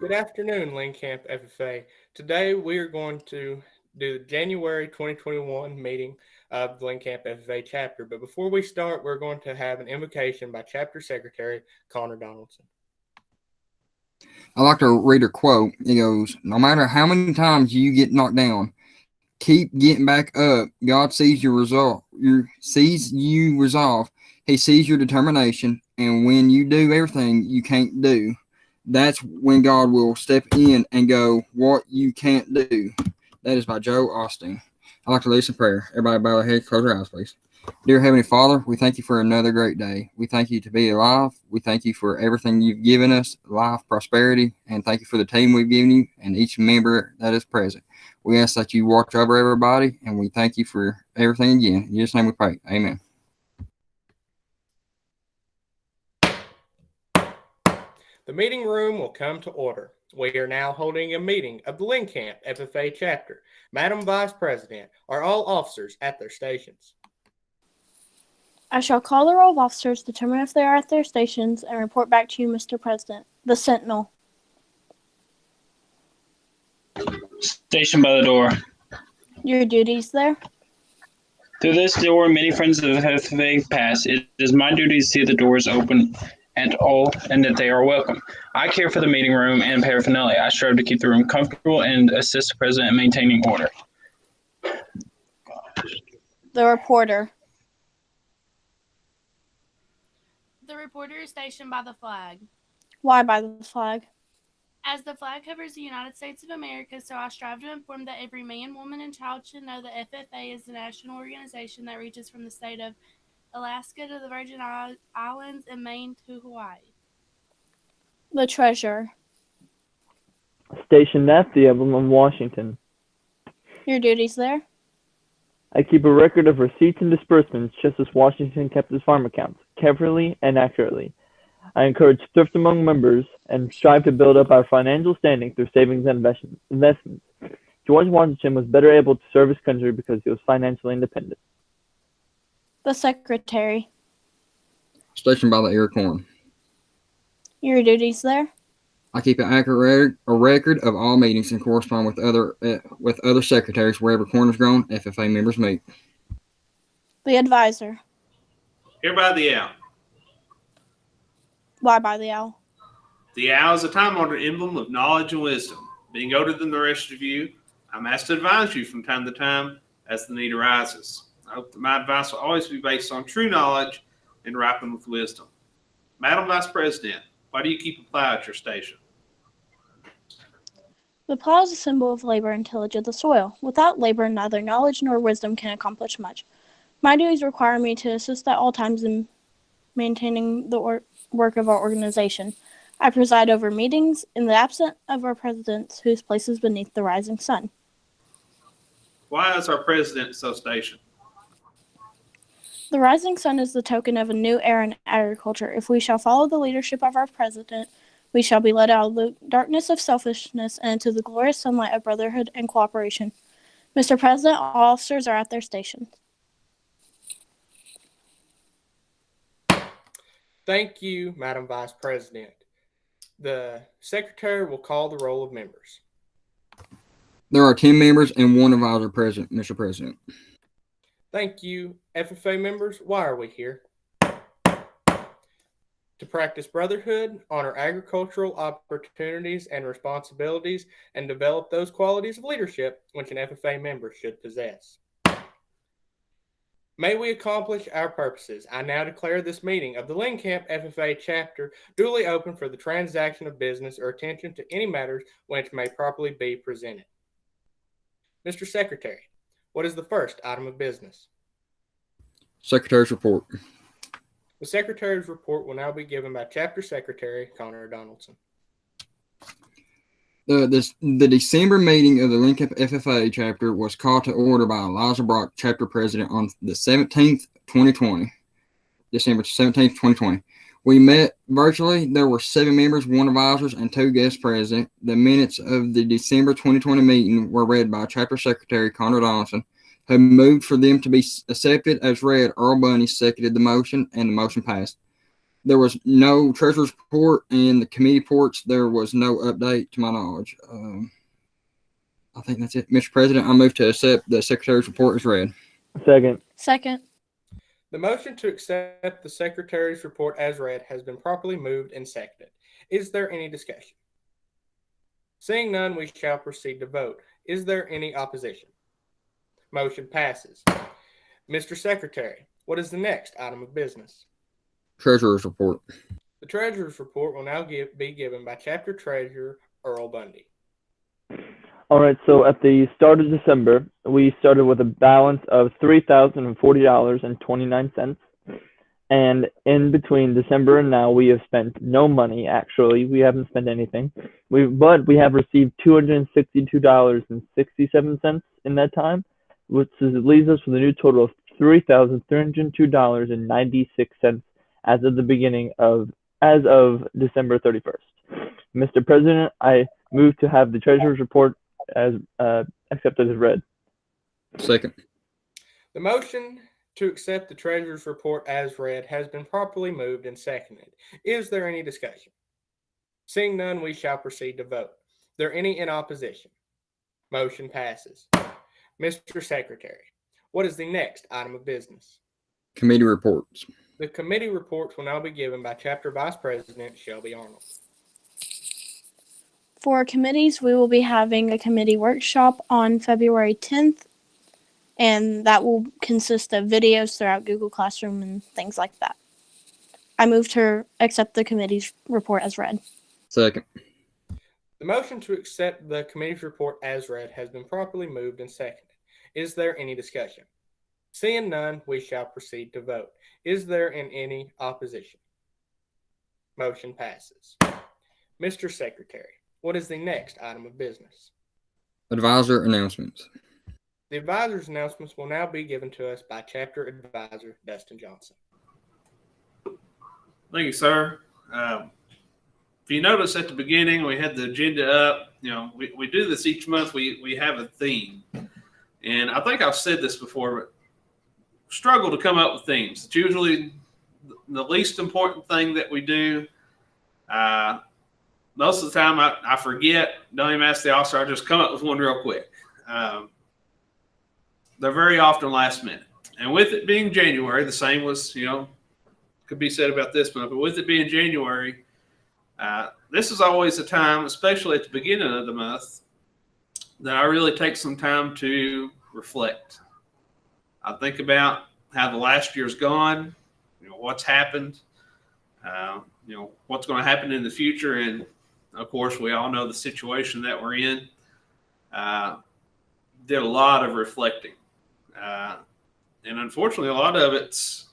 Good afternoon, Lynn Camp FFA. Today we are going to do the January 2021 meeting of the Lynn Camp FFA chapter. But before we start, we're going to have an invocation by Chapter Secretary Connor Donaldson. I like to read a quote. It goes, "No matter how many times you get knocked down, keep getting back up. God sees your resolve. Sees you resolve. He sees your determination. And when you do everything you can't do, that's when God will step in and go, what you can't do." That is by Joe Austin. I like to lead some prayer. Everybody bow their head, close their eyes, please. Dear Heavenly Father, we thank you for another great day. We thank you to be alive. We thank you for everything you've given us, life, prosperity, and thank you for the team we've given you and each member that is present. We ask that you watch over everybody, and we thank you for everything again. In Jesus' name we pray. Amen. The meeting room will come to order. We are now holding a meeting of the Lynn Camp FFA chapter. Madam Vice President, are all officers at their stations? I shall call the roll of officers, determine if they are at their stations, and report back to you, Mr. President. The Sentinel. Station by the door. Your duties there? Through this door, many friends of the FFA pass. It is my duty to see the doors open and all, and that they are welcome. I care for the meeting room and paraphernalia. I strive to keep the room comfortable and assist the president in maintaining order. The reporter. The reporter is stationed by the flag. Why by the flag? As the flag covers the United States of America, so I strive to inform that every man, woman, and child should know that FFA is the national organization that reaches from the state of Alaska to the Virgin Islands and Maine to Hawaii. The treasurer. Stationed at the Emblem of Washington. Your duties there? I keep a record of receipts and disbursements, just as Washington kept his farm accounts, carefully and accurately. I encourage thrift among members and strive to build up our financial standing through savings and investments. George Washington was better able to serve his country because he was financially independent. The secretary. Stationed by the air corn. Your duties there? I keep an accurate record of all meetings and correspond with other secretaries wherever corn is grown. FFA members meet. The advisor. Here by the owl. Why by the owl? The owl is a time-honored emblem of knowledge and wisdom. Being older than the rest of you, I'm asked to advise you from time to time as the need arises. I hope that my advice will always be based on true knowledge and ripened with wisdom. Madam Vice President, why do you keep a plow at your station? The plow is a symbol of labor and tillage of the soil. Without labor, neither knowledge nor wisdom can accomplish much. My duties require me to assist at all times in maintaining the work of our organization. I preside over meetings in the absence of our president, whose place is beneath the rising sun. Why is our president so stationed? The rising sun is the token of a new era in agriculture. If we shall follow the leadership of our president, we shall be led out of the darkness of selfishness and into the glorious sunlight of brotherhood and cooperation. Mr. President, all officers are at their stations. Thank you, Madam Vice President. The Secretary will call the roll of members. There are 10 members and one advisor present, Mr. President. Thank you, FFA members. Why are we here? To practice brotherhood, honor agricultural opportunities and responsibilities, and develop those qualities of leadership which an FFA member should possess. May we accomplish our purposes. I now declare this meeting of the Lynn Camp FFA chapter duly open for the transaction of business or attention to any matters which may properly be presented. Mr. Secretary, what is the first item of business? Secretary's report. The Secretary's report will now be given by Chapter Secretary Connor Donaldson. The December meeting of the Lynn Camp FFA chapter was called to order by Elijah Brock, chapter president, on the 17th, 2020. December 17th, 2020. We met virtually. There were 7 members, 1 advisors, and 2 guests present. The minutes of the December 2020 meeting were read by Chapter Secretary Connor Donaldson, who moved for them to be accepted as read. Earl Bunny seconded the motion, and the motion passed. There was no treasurer's report, and the committee reports, there was no update to my knowledge. I think that's it. Mr. President, I move to accept the secretary's report as read. Second. Second. The motion to accept the secretary's report as read has been properly moved and seconded. Is there any discussion? Seeing none, we shall proceed to vote. Is there any opposition? Motion passes. Mr. Secretary, what is the next item of business? Treasurer's report. The treasurer's report will now be given by Chapter Treasurer Earl Bundy. All right, so at the start of December, we started with a balance of $3,040.29. And in between December and now, we have spent no money, actually. We haven't spent anything. But we have received $262.67 in that time, which leaves us with a new total of $3,302.96 as of December 31st. Mr. President, I move to have the treasurer's report as accepted as read. Second. The motion to accept the treasurer's report as read has been properly moved and seconded. Is there any discussion? Seeing none, we shall proceed to vote. Is there any in opposition? Motion passes. Mr. Secretary, what is the next item of business? Committee reports. The committee reports will now be given by Chapter Vice President Shelby Arnold. For committees, we will be having a committee workshop on February 10th, and that will consist of videos throughout Google Classroom and things like that. I move to accept the committee's report as read. Second. The motion to accept the committee's report as read has been properly moved and seconded. Is there any discussion? Seeing none, we shall proceed to vote. Is there any opposition? Motion passes. Mr. Secretary, what is the next item of business? Advisor announcements. The advisor's announcements will now be given to us by Chapter Advisor Dustin Johnson. Thank you, sir. If you notice at the beginning, we had the agenda up. We do this each month. We have a theme. And I think I've said this before, but struggle to come up with themes. It's usually the least important thing that we do. Most of the time I forget, don't even ask the officer, I just come up with one real quick. They're very often last minute. And with it being January, the same was, could be said about this one, but with it being January, this is always a time, especially at the beginning of the month, that I really take some time to reflect. I think about how the last year's gone, what's happened, what's going to happen in the future. And of course, we all know the situation that we're in. Did a lot of reflecting. And unfortunately, a lot of it's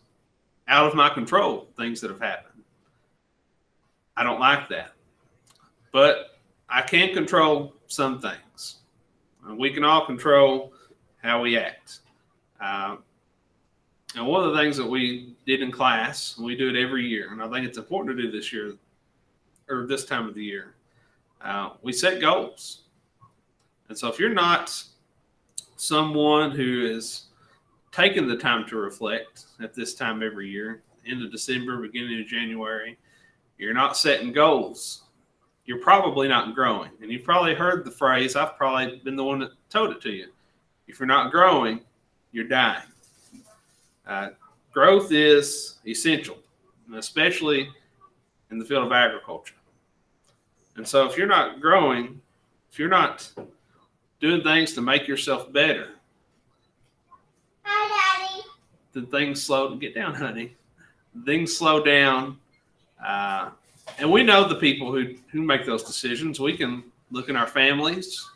out of my control, things that have happened. I don't like that. But I can control some things. We can all control how we act. And one of the things that we did in class, we do it every year, and I think it's important to do this year, or this time of the year, we set goals. And so if you're not someone who is taking the time to reflect at this time every year, end of December, beginning of January, you're not setting goals, you're probably not growing. And you've probably heard the phrase, I've probably been the one that told it to you. If you're not growing, you're dying. Growth is essential, especially in the field of agriculture. And so if you're not growing, if you're not doing things to make yourself better, Hi, Daddy. then things slow. Get down, honey. Things slow down. And we know the people who make those decisions. We can look in our families.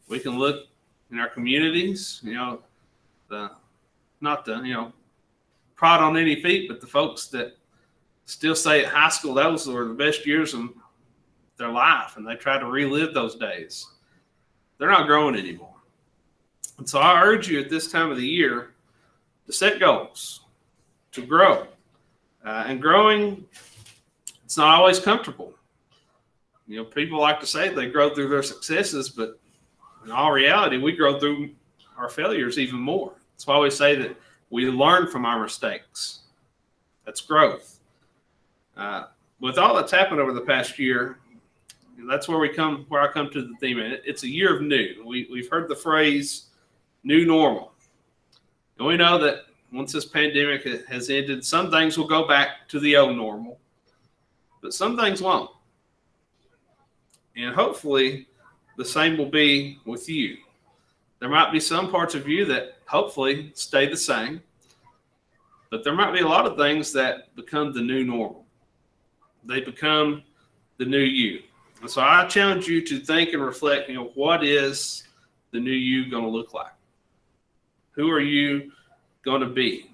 We can look in our communities. Not the prod on any feet, but the folks that still say at high school those were the best years of their life, and they try to relive those days. They're not growing anymore. And so I urge you at this time of the year to set goals, to grow. And growing, it's not always comfortable. People like to say they grow through their successes, but in all reality, we grow through our failures even more. That's why we say that we learn from our mistakes. That's growth. With all that's happened over the past year, that's where I come to the theme. It's a year of new. We've heard the phrase "new normal," and we know that once this pandemic has ended, some things will go back to the old normal, but some things won't. And hopefully, the same will be with you. There might be some parts of you that hopefully stay the same, but there might be a lot of things that become the new normal. They become the new you. And so I challenge you to think and reflect, what is the new you going to look like? Who are you going to be?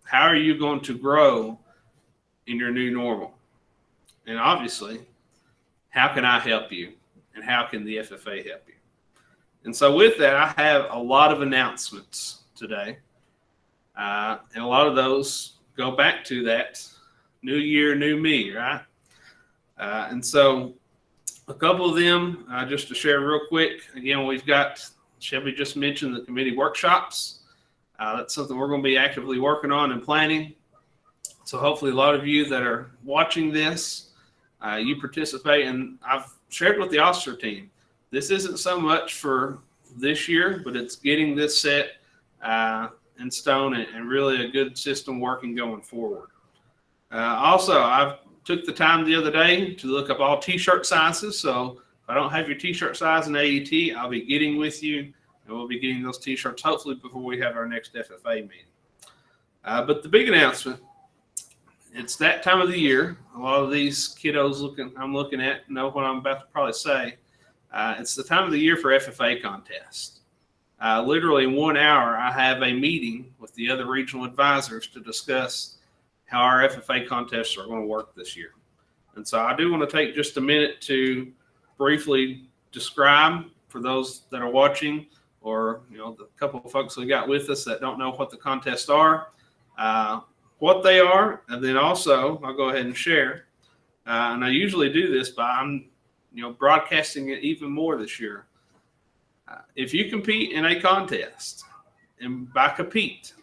How are you going to grow in your new normal? And obviously, how can I help you? And how can the FFA help you? And so with that, I have a lot of announcements today. And a lot of those go back to that new year, new me, right? And so a couple of them, just to share real quick. Again, we've got, Shelby just mentioned the committee workshops. That's something we're going to be actively working on and planning. So hopefully a lot of you that are watching this, you participate. And I've shared with the officer team, this isn't so much for this year, but it's getting this set in stone and really a good system working going forward. Also, I've took the time the other day to look up all t-shirt sizes. So if I don't have your t-shirt size in AET, I'll be getting with you, and we'll be getting those t-shirts hopefully before we have our next FFA meeting. But the big announcement, it's that time of the year. A lot of these kiddos I'm looking at know what I'm about to probably say. It's the time of the year for FFA contest. Literally in 1 hour, I have a meeting with the other regional advisors to discuss how our FFA contests are going to work this year. And so I do want to take just a minute to briefly describe for those that are watching, or the couple of folks we got with us that don't know what the contests are, what they are, and then also I'll go ahead and share. And I usually do this, but I'm broadcasting it even more this year. If you compete in a contest, and by compete,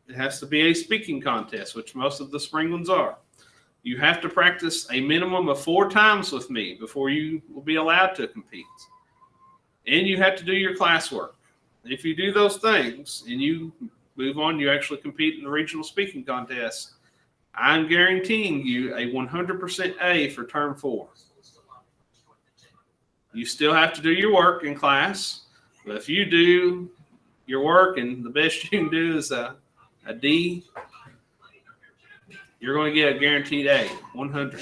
it has to be a speaking contest, which most of the spring ones are. You have to practice a minimum of 4 times with me before you will be allowed to compete. And you have to do your classwork. If you do those things and you move on, you actually compete in the regional speaking contest, I'm guaranteeing you a 100% A for term 4. You still have to do your work in class, but if you do your work and the best you can do is a D, you're going to get a guaranteed A, 100.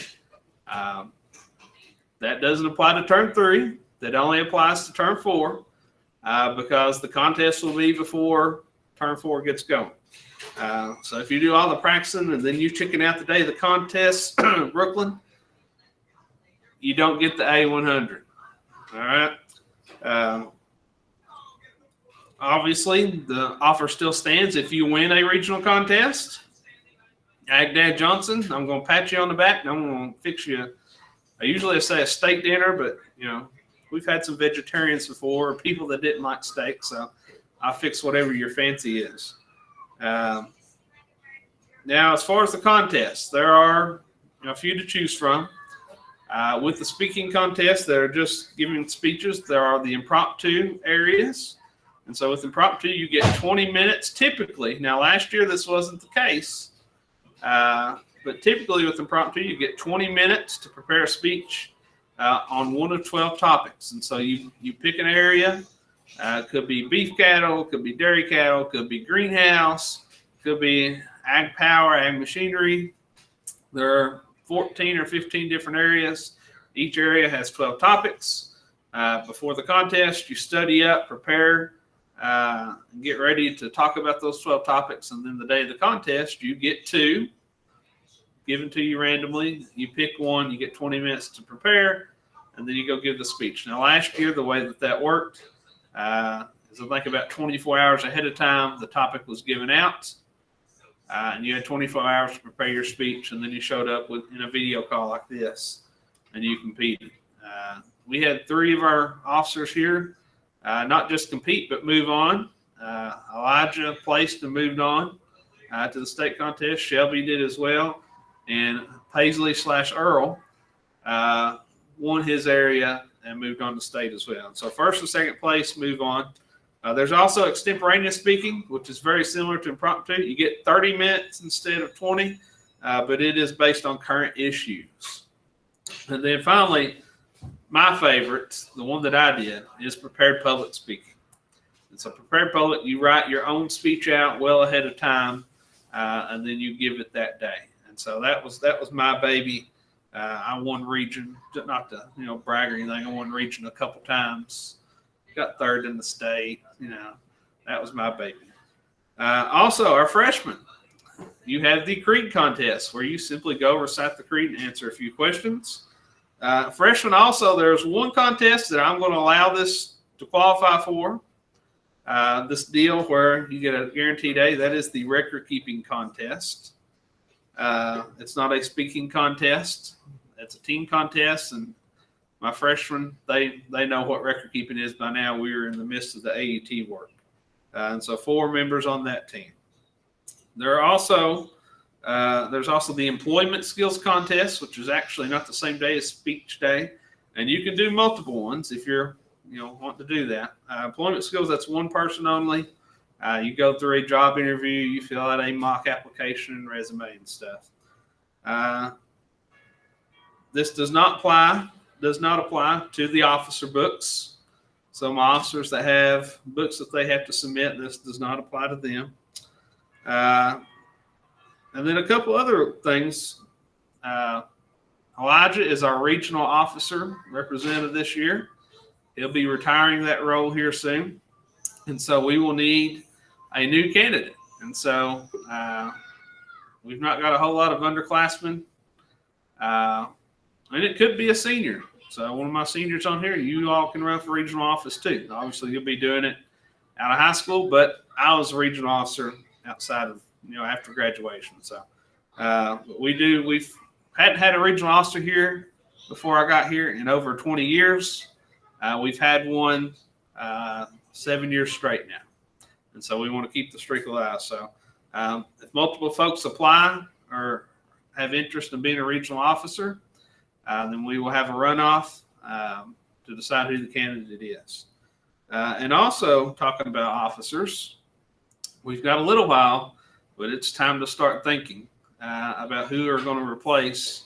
That doesn't apply to term 3. That only applies to term 4 because the contest will be before term 4 gets going. So if you do all the practicing and then you chicken out the day of the contest, Brooklyn, you don't get the A100. All right. Obviously, the offer still stands if you win a regional contest. Agdad Johnson, I'm going to pat you on the back, and I'm going to fix you. I usually say a steak dinner, but we've had some vegetarians before, or people that didn't like steak, so I'll fix whatever your fancy is. Now, as far as the contest, there are a few to choose from. With the speaking contest, they're just giving speeches. There are the impromptu areas. And so with impromptu, you get 20 minutes typically. Now, last year, this wasn't the case. But typically with impromptu, you get 20 minutes to prepare a speech on one of 12 topics. And so you pick an area. Could be beef cattle, could be dairy cattle, could be greenhouse, could be ag power, ag machinery. There are 14 or 15 different areas. Each area has 12 topics. Before the contest, you study up, prepare, and get ready to talk about those 12 topics. And then the day of the contest, you get 2 given to you randomly. You pick one, you get 20 minutes to prepare, and then you go give the speech. Now, last year, the way that worked is I think about 24 hours ahead of time, the topic was given out. And you had 24 hours to prepare your speech, and then you showed up in a video call like this, and you competed. We had 3 of our officers here, not just compete, but move on. Elijah placed and moved on to the state contest. Shelby did as well. And Paisley/Earl won his area and moved on to state as well. So first and second place move on. There's also extemporaneous speaking, which is very similar to impromptu. You get 30 minutes instead of 20, but it is based on current issues. And then finally, my favorite, the one that I did, is prepared public speaking. And so prepared public, you write your own speech out well ahead of time, and then you give it that day. And so that was my baby. I won region, not to brag or anything. I won region a couple times. Got third in the state. That was my baby. Also, our freshmen, you have the creed contest where you simply go recite the creed and answer a few questions. Freshmen also, there's one contest that I'm going to allow this to qualify for. This deal where you get a guaranteed A, that is the record keeping contest. It's not a speaking contest. It's a team contest, and my freshmen, they know what record keeping is by now. We are in the midst of the AET work. And so 4 members on that team. There's also the employment skills contest, which is actually not the same day as speech day. And you can do multiple ones if you're want to do that. Employment skills, that's one person only. You go through a job interview, you fill out a mock application and resume and stuff. This does not apply to the officer books. Some officers that have books that they have to submit, this does not apply to them. And then a couple other things. Elijah is our regional officer representative this year. He'll be retiring that role here soon. And so we will need a new candidate. And so we've not got a whole lot of underclassmen. And it could be a senior. So one of my seniors on here, you all can run for regional office too. Obviously, you'll be doing it out of high school, but I was a regional officer outside of, after graduation. So we've hadn't had a regional officer here before I got here in over 20 years. We've had one 7 years straight now. And so we want to keep the streak alive. So if multiple folks apply or have interest in being a regional officer, then we will have a runoff to decide who the candidate is. And also, talking about officers, we've got a little while, but it's time to start thinking about who are going to replace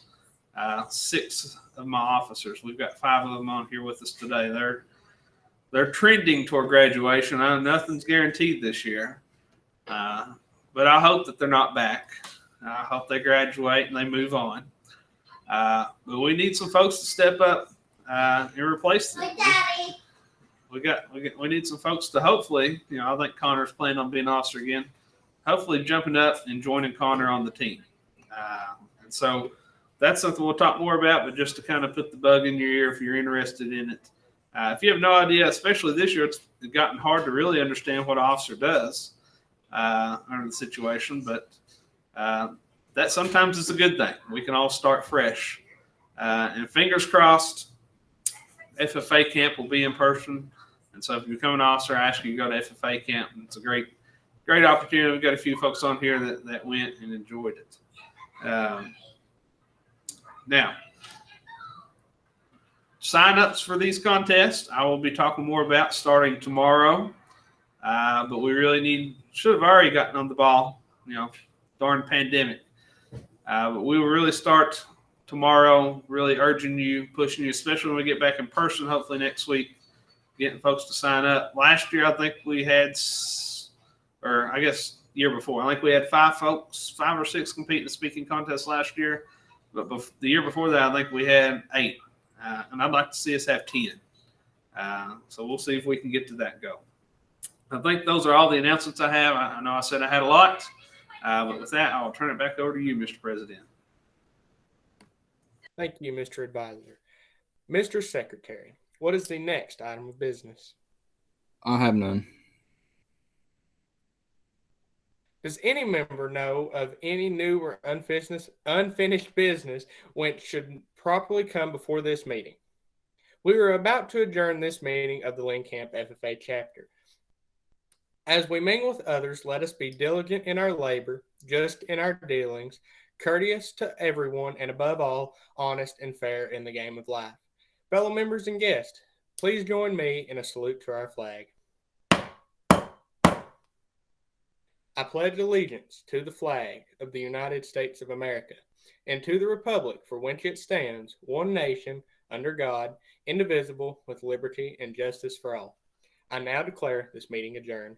6 of my officers. We've got 5 of them on here with us today. They're trending toward graduation. I know nothing's guaranteed this year, but I hope that they're not back. I hope they graduate and they move on. But we need some folks to step up and replace them. We need some folks to hopefully, I think Connor's planning on being an officer again, hopefully jumping up and joining Connor on the team. And so that's something we'll talk more about, but just to kind of put the bug in your ear if you're interested in it. If you have no idea, especially this year, it's gotten hard to really understand what an officer does under the situation, but that sometimes is a good thing. We can all start fresh. And fingers crossed, FFA camp will be in person. And so if you become an officer, I ask you to go to FFA camp. And it's a great opportunity. We've got a few folks on here that went and enjoyed it. Now, sign-ups for these contests, I will be talking more about starting tomorrow. But we really should have already gotten on the ball, darn pandemic. But we will really start tomorrow, really urging you, pushing you, especially when we get back in person, hopefully next week, getting folks to sign up. Last year, I think we had, or I guess year before, I think we had 5 or 6 compete in the speaking contest last year. But the year before that, I think we had 8. And I'd like to see us have 10. So we'll see if we can get to that goal. I think those are all the announcements I have. I know I said I had a lot. But with that, I'll turn it back over to you, Mr. President. Thank you, Mr. Advisor. Mr. Secretary, what is the next item of business? I have none. Does any member know of any new or unfinished business which should properly come before this meeting? We are about to adjourn this meeting of the Lynn Camp FFA chapter. As we mingle with others, let us be diligent in our labor, just in our dealings, courteous to everyone, and above all, honest and fair in the game of life. Fellow members and guests, please join me in a salute to our flag. I pledge allegiance to the flag of the United States of America and to the republic for which it stands, one nation, under God, indivisible, with liberty and justice for all. I now declare this meeting adjourned.